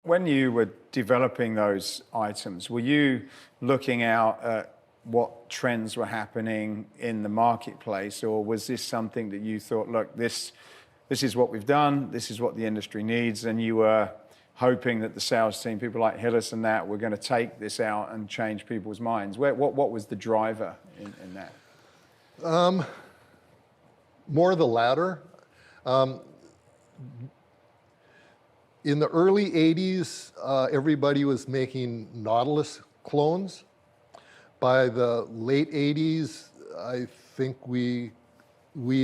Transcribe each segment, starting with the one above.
when you were developing those items, were you looking out at what trends were happening in the marketplace, or was this something that you thought, look, this is what we've done, this is what the industry needs, and you were hoping that the sales team, people like Hillis and that, were going to take this out and change people's minds? What was the driver in that? More the latter. In the early 80s, everybody was making Nautilus clones. By the late 80s, I think we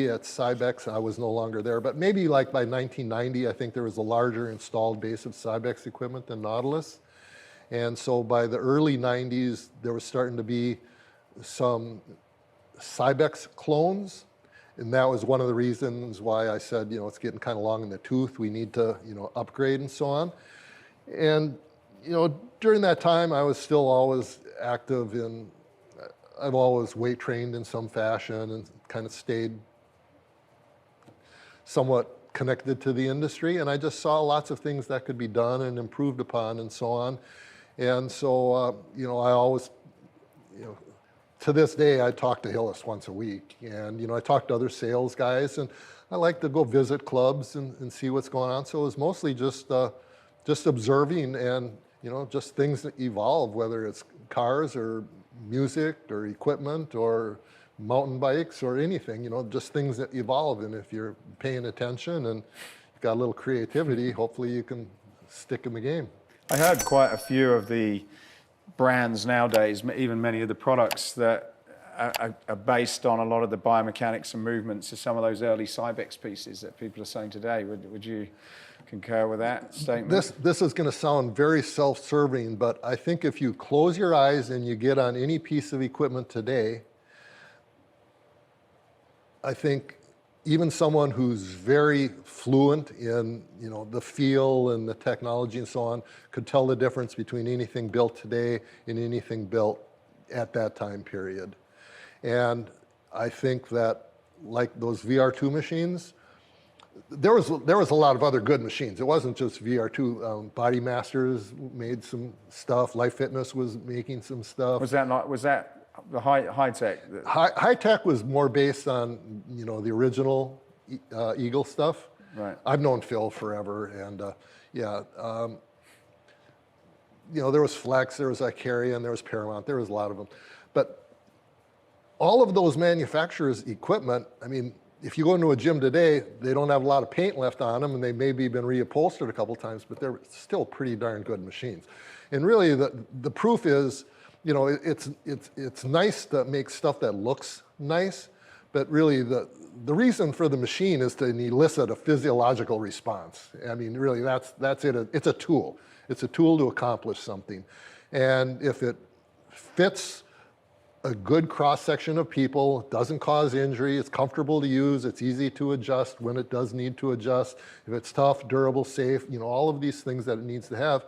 at CYBEX, I was no longer there, but maybe like by 1990, I think there was a larger installed base of CYBEX equipment than Nautilus. And so by the early 90s, there was starting to be some CYBEX clones. And that was one of the reasons why I said, it's getting kind of long in the tooth. We need to, upgrade and so on. And, during that time, I was still always active in, I've always weight trained in some fashion and kind of stayed somewhat connected to the industry. And I just saw lots of things that could be done and improved upon and so on. And so, I always, to this day, I talk to Hillis once a week, and I talk to other sales guys, and I like to go visit clubs and see what's going on. So it was mostly just observing and just things that evolve, whether it's cars or music or equipment or mountain bikes or anything. Just things that evolve. And if you're paying attention and you've got a little creativity, hopefully you can stick in the game. I heard quite a few of the brands nowadays, even many of the products that are based on a lot of the biomechanics and movements of some of those early CYBEX pieces that people are saying today. Would you concur with that statement? This is going to sound very self-serving, but I think if you close your eyes and you get on any piece of equipment today, I think even someone who's very fluent in the feel and the technology and so on could tell the difference between anything built today and anything built at that time period. And I think that, like those VR2 machines, there was a lot of other good machines. It wasn't just VR2. Body Masters made some stuff. Life Fitness was making some stuff. Was that the high tech? High tech was more based on the original Eagle stuff. Right. I've known Phil forever, and there was Flex, there was Icarian, there was Paramount, there was a lot of them. But all of those manufacturers' equipment, I mean, if you go into a gym today, they don't have a lot of paint left on them, and they maybe been reupholstered a couple times, but they're still pretty darn good machines. And really, the proof is, it's nice to make stuff that looks nice, but really the reason for the machine is to elicit a physiological response. I mean, really, that's it. It's a tool. It's a tool to accomplish something. And if it fits a good cross-section of people, doesn't cause injury, it's comfortable to use, it's easy to adjust when it does need to adjust, if it's tough, durable, safe, all of these things that it needs to have,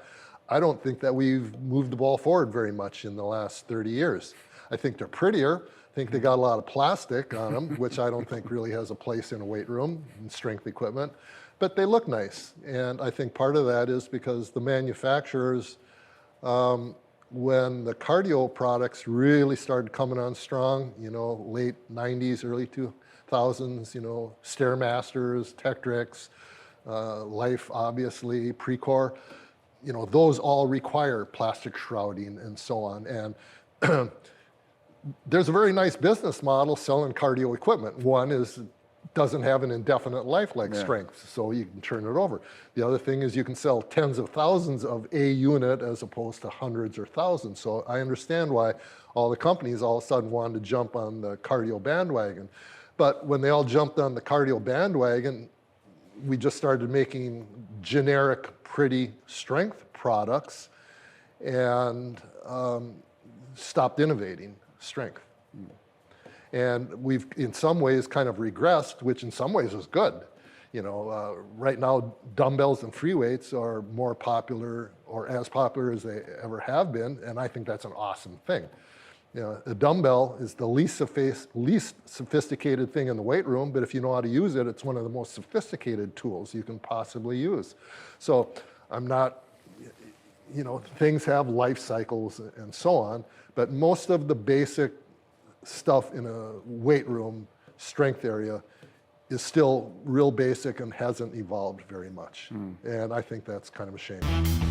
I don't think that we've moved the ball forward very much in the last 30 years. I think they're prettier. I think they got a lot of plastic on them, which I don't think really has a place in a weight room and strength equipment, but they look nice. And I think part of that is because the manufacturers, when the cardio products really started coming on strong, late 90s, early 2000s, Stairmasters, Tektronix, Life, obviously, Precor, those all require plastic shrouding and so on. And there's a very nice business model selling cardio equipment. One is doesn't have an indefinite life like strength, so you can turn it over. The other thing is you can sell tens of thousands of a unit as opposed to hundreds or thousands. So I understand why all the companies all of a sudden wanted to jump on the cardio bandwagon. But when they all jumped on the cardio bandwagon, we just started making generic, pretty strength products and stopped innovating strength. And we've, in some ways, kind of regressed, which in some ways is good. Right now, dumbbells and free weights are more popular or as popular as they ever have been, and I think that's an awesome thing. A dumbbell is the least sophisticated thing in the weight room, but if you know how to use it, it's one of the most sophisticated tools you can possibly use. So I'm not you know, things have life cycles and so on, but most of the basic stuff in a weight room, strength area, is still real basic and hasn't evolved very much. And I think that's kind of a shame.